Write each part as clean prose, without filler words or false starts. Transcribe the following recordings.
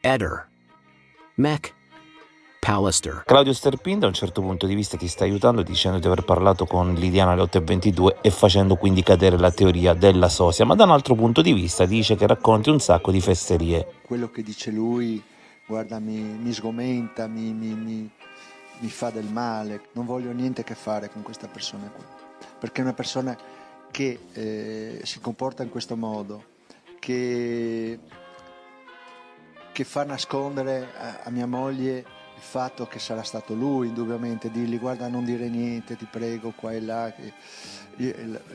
Eder, Mac, Pallister. Claudio Sterpin da un certo punto di vista ti sta aiutando dicendo di aver parlato con Liliana alle 8:22 e facendo quindi cadere la teoria della sosia, ma da un altro punto di vista dice che racconti un sacco di fesserie. Quello che dice lui, guarda, mi sgomenta, mi fa del male, non voglio niente a che fare con questa persona qua, perché è una persona che si comporta in questo modo, che fa nascondere a mia moglie il fatto che sarà stato lui, indubbiamente, dirgli guarda non dire niente, ti prego, qua e là,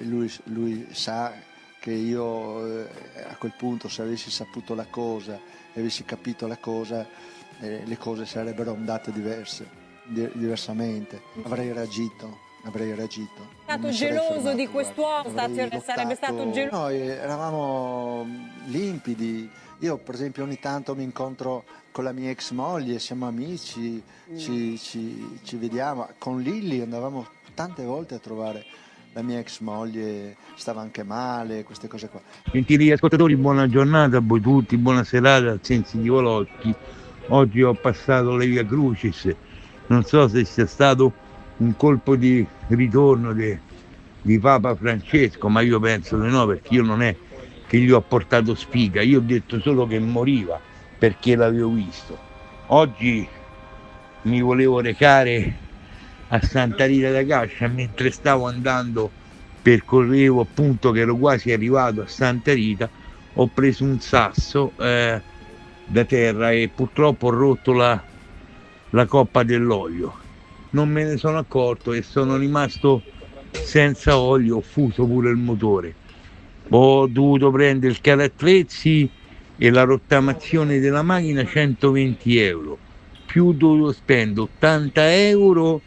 lui sa che io a quel punto, se avessi saputo la cosa e avessi capito la cosa, le cose sarebbero andate diversamente, avrei reagito. È stato geloso di quest'uomo, sarebbe stato geloso. Noi eravamo limpidi. Io per esempio ogni tanto mi incontro con la mia ex moglie, siamo amici, ci vediamo. Con Lilli andavamo tante volte a trovare la mia ex moglie, stava anche male, queste cose qua. Gentili ascoltatori, buona giornata a voi tutti, buona serata al Sensitivo Locchi. Oggi ho passato le Via Crucis, non so se sia stato un colpo di ritorno di Papa Francesco, ma io penso di no, perché io non è che gli ho portato sfiga, io ho detto solo che moriva perché l'avevo visto. Oggi mi volevo recare a Santa Rita da Cascia, mentre stavo andando, percorrevo appunto che ero quasi arrivato a Santa Rita, ho preso un sasso da terra e purtroppo ho rotto la coppa dell'olio. Non me ne sono accorto e sono rimasto senza olio, ho fuso pure il motore. Ho dovuto prendere il carattrezzi e la rottamazione della macchina, 120 euro, più dovuto spendere 80 euro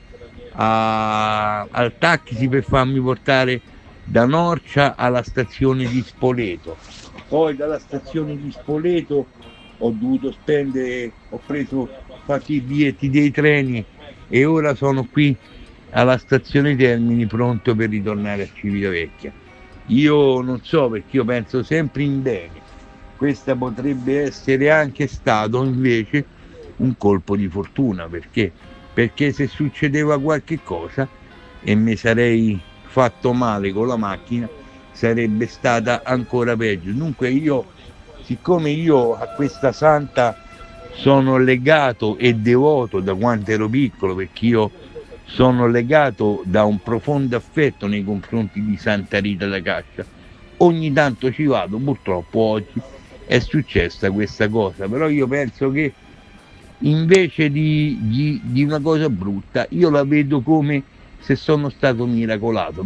al taxi per farmi portare da Norcia alla stazione di Spoleto. Poi dalla stazione di Spoleto ho fatto i biglietti dei treni e ora sono qui alla stazione Termini pronto per ritornare a Civitavecchia. Io non so, perché io penso sempre in bene, questa potrebbe essere anche stato invece un colpo di fortuna, perché se succedeva qualche cosa e mi sarei fatto male con la macchina sarebbe stata ancora peggio. Dunque siccome io a questa santa sono legato e devoto da quando ero piccolo, perché io sono legato da un profondo affetto nei confronti di Santa Rita da Cascia, ogni tanto ci vado. Purtroppo oggi è successa questa cosa, però io penso che invece di una cosa brutta io la vedo come se sono stato miracolato.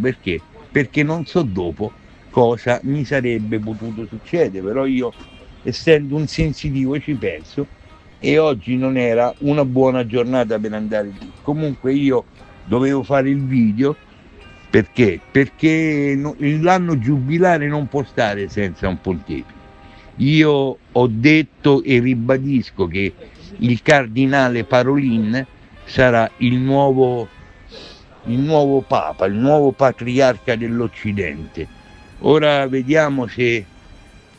Perché non so dopo cosa mi sarebbe potuto succedere, però io, essendo un sensitivo, ci penso e oggi non era una buona giornata per andare lì. Comunque io dovevo fare il video perché l'anno giubilare non può stare senza un pontefice. Io ho detto e ribadisco che il cardinale Parolin sarà il nuovo Papa, il nuovo patriarca dell'Occidente. Ora vediamo se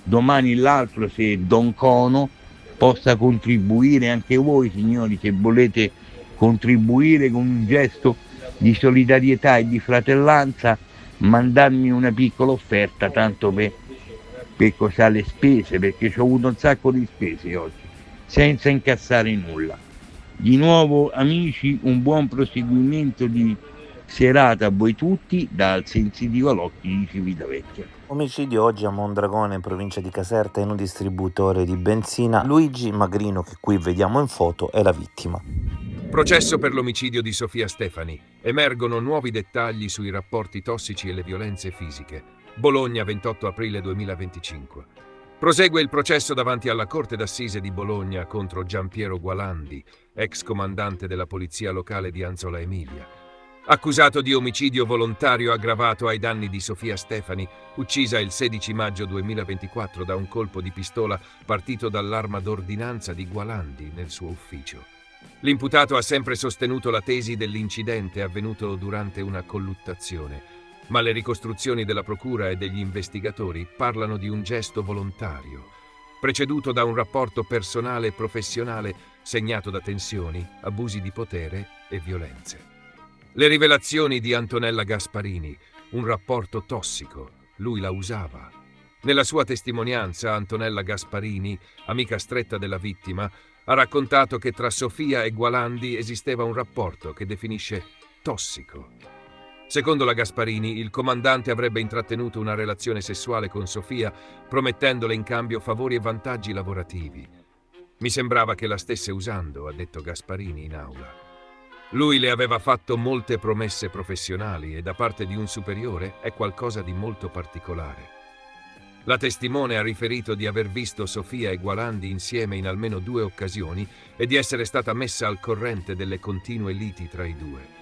domani l'altro, se Don Cono possa contribuire, anche voi signori, se volete contribuire con un gesto di solidarietà e di fratellanza, mandarmi una piccola offerta, tanto per cos'ha le spese, perché ho avuto un sacco di spese oggi, senza incassare nulla. Di nuovo amici, un buon proseguimento di serata a voi tutti dal Sensitivo Locchi di Civitavecchia. Omicidio oggi a Mondragone, in provincia di Caserta, in un distributore di benzina. Luigi Magrino, che qui vediamo in foto, è la vittima. Processo per l'omicidio di Sofia Stefani. Emergono nuovi dettagli sui rapporti tossici e le violenze fisiche. Bologna, 28 aprile 2025. Prosegue il processo davanti alla Corte d'Assise di Bologna contro Giampiero Gualandi, ex comandante della polizia locale di Anzola Emilia. Accusato di omicidio volontario aggravato ai danni di Sofia Stefani, uccisa il 16 maggio 2024 da un colpo di pistola partito dall'arma d'ordinanza di Gualandi nel suo ufficio. L'imputato ha sempre sostenuto la tesi dell'incidente avvenuto durante una colluttazione, ma le ricostruzioni della procura e degli investigatori parlano di un gesto volontario. preceduto da un rapporto personale e professionale segnato da tensioni, abusi di potere e violenze. Le rivelazioni di Antonella Gasparini, un rapporto tossico, lui la usava. Nella sua testimonianza, Antonella Gasparini, amica stretta della vittima, ha raccontato che tra Sofia e Gualandi esisteva un rapporto che definisce tossico. Secondo la Gasparini, il comandante avrebbe intrattenuto una relazione sessuale con Sofia, promettendole in cambio favori e vantaggi lavorativi. Mi sembrava che la stesse usando, ha detto Gasparini in aula. Lui le aveva fatto molte promesse professionali e da parte di un superiore è qualcosa di molto particolare. La testimone ha riferito di aver visto Sofia e Gualandi insieme in almeno 2 occasioni e di essere stata messa al corrente delle continue liti tra i due.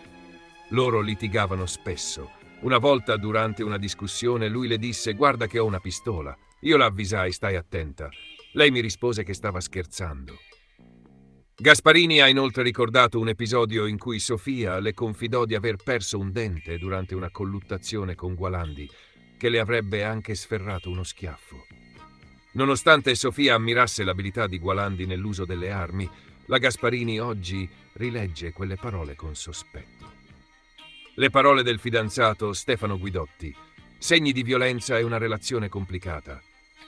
Loro litigavano spesso. Una volta, durante una discussione, lui le disse: «Guarda che ho una pistola». Io la avvisai: «Stai attenta». Lei mi rispose che stava scherzando. Gasparini ha inoltre ricordato un episodio in cui Sofia le confidò di aver perso un dente durante una colluttazione con Gualandi, che le avrebbe anche sferrato uno schiaffo. Nonostante Sofia ammirasse l'abilità di Gualandi nell'uso delle armi, la Gasparini oggi rilegge quelle parole con sospetto. Le parole del fidanzato Stefano Guidotti: segni di violenza e una relazione complicata.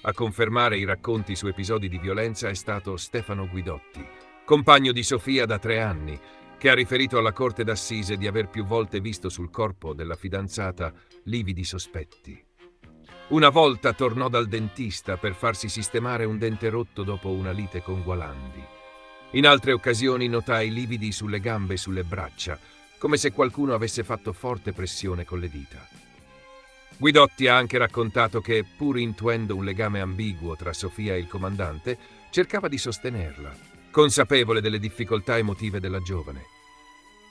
A confermare i racconti su episodi di violenza è stato Stefano Guidotti, compagno di Sofia da 3 anni, che ha riferito alla Corte d'Assise di aver più volte visto sul corpo della fidanzata lividi sospetti. Una volta tornò dal dentista per farsi sistemare un dente rotto dopo una lite con Gualandi. In altre occasioni notai lividi sulle gambe e sulle braccia, come se qualcuno avesse fatto forte pressione con le dita. Guidotti ha anche raccontato che, pur intuendo un legame ambiguo tra Sofia e il comandante, cercava di sostenerla, consapevole delle difficoltà emotive della giovane.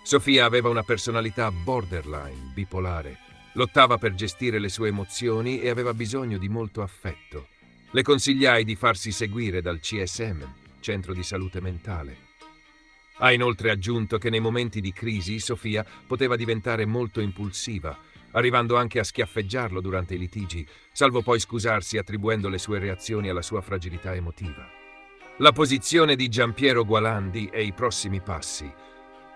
Sofia aveva una personalità borderline, bipolare, lottava per gestire le sue emozioni e aveva bisogno di molto affetto. Le consigliai di farsi seguire dal CSM, Centro di Salute Mentale. Ha inoltre aggiunto che nei momenti di crisi Sofia poteva diventare molto impulsiva, arrivando anche a schiaffeggiarlo durante i litigi, salvo poi scusarsi attribuendo le sue reazioni alla sua fragilità emotiva. La posizione di Giampiero Gualandi e i prossimi passi.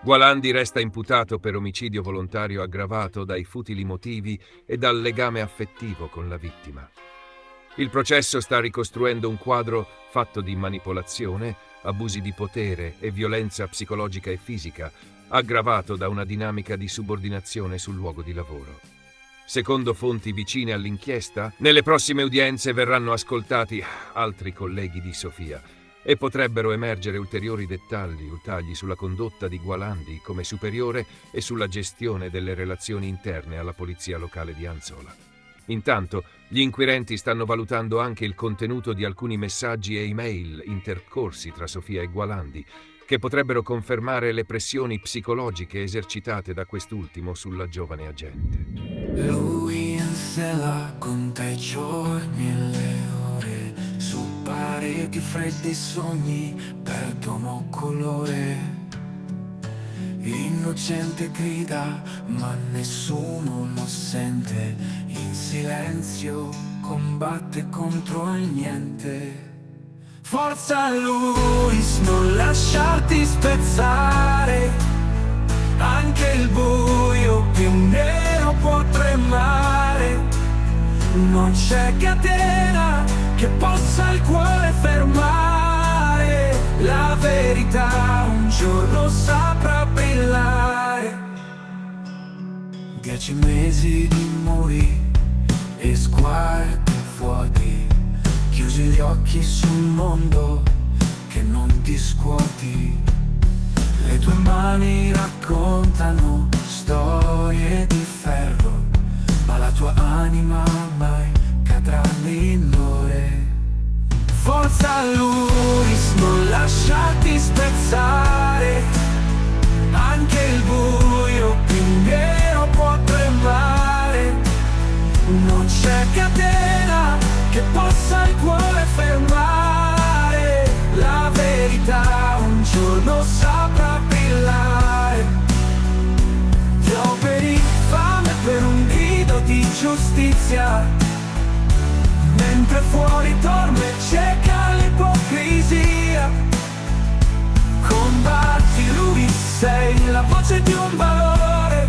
Gualandi resta imputato per omicidio volontario aggravato dai futili motivi e dal legame affettivo con la vittima. Il processo sta ricostruendo un quadro fatto di manipolazione, abusi di potere e violenza psicologica e fisica, aggravato da una dinamica di subordinazione sul luogo di lavoro. Secondo fonti vicine all'inchiesta, nelle prossime udienze verranno ascoltati altri colleghi di Sofia e potrebbero emergere ulteriori dettagli sulla condotta di Gualandi come superiore e sulla gestione delle relazioni interne alla polizia locale di Anzola. Intanto, gli inquirenti stanno valutando anche il contenuto di alcuni messaggi e email intercorsi tra Sofia e Gualandi, che potrebbero confermare le pressioni psicologiche esercitate da quest'ultimo sulla giovane agente. Lui in sella conta i giorni e le ore, su pareti freddi sogni perdono colore. Innocente grida, ma nessuno lo sente. In silenzio combatte contro il niente. Forza Luis, non lasciarti spezzare. Anche il buio più nero può tremare. Non c'è catena che possa il cuore fermare. La verità un giorno saprà brillare. 10 mesi di muri e sguardi fuori, chiusi gli occhi sul mondo che non ti scuoti. Le tue mani raccontano storie di ferro, ma la tua anima mai cadrà nell'ore. Forza Luis, non lasciarti spezzare. Anche il buio più nero può tremare. Non c'è catena che possa il cuore fermare. La verità un giorno saprà brillare. Ti operi fame per un grido di giustizia. mentre fuori dorme cieca l'ipocrisia. Combatti lui, sei la voce di un valore,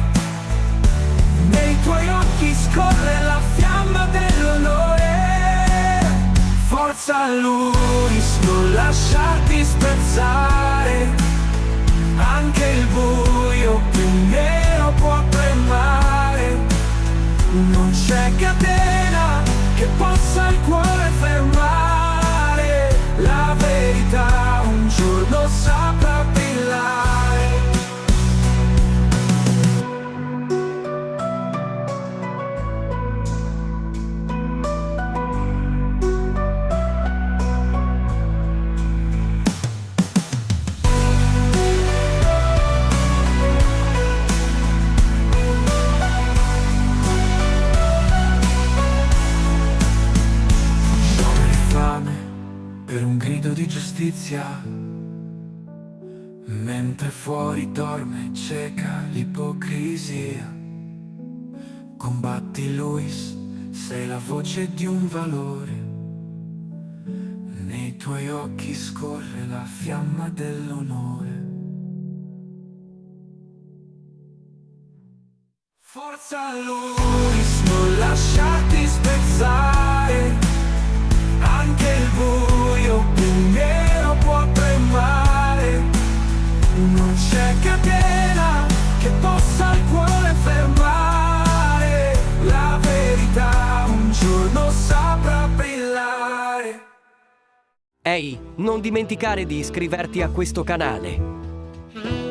nei tuoi occhi scorre la fiamma dell'onore. Forza Luis, non lasciarti spezzare, anche il buio più nero può tremare. Non c'è catena che possa il cuore fermare, la verità un giorno saprà brillare. Per un grido di giustizia, mentre fuori dorme cieca l'ipocrisia. Combatti Luis, sei la voce di un valore, nei tuoi occhi scorre la fiamma dell'onore. Forza Luis, non lasciarti spezzare, anche il buio più nero può tremare. Non c'è catena che possa il cuore fermare, la verità un giorno saprà brillare. Ehi, non dimenticare di iscriverti a questo canale.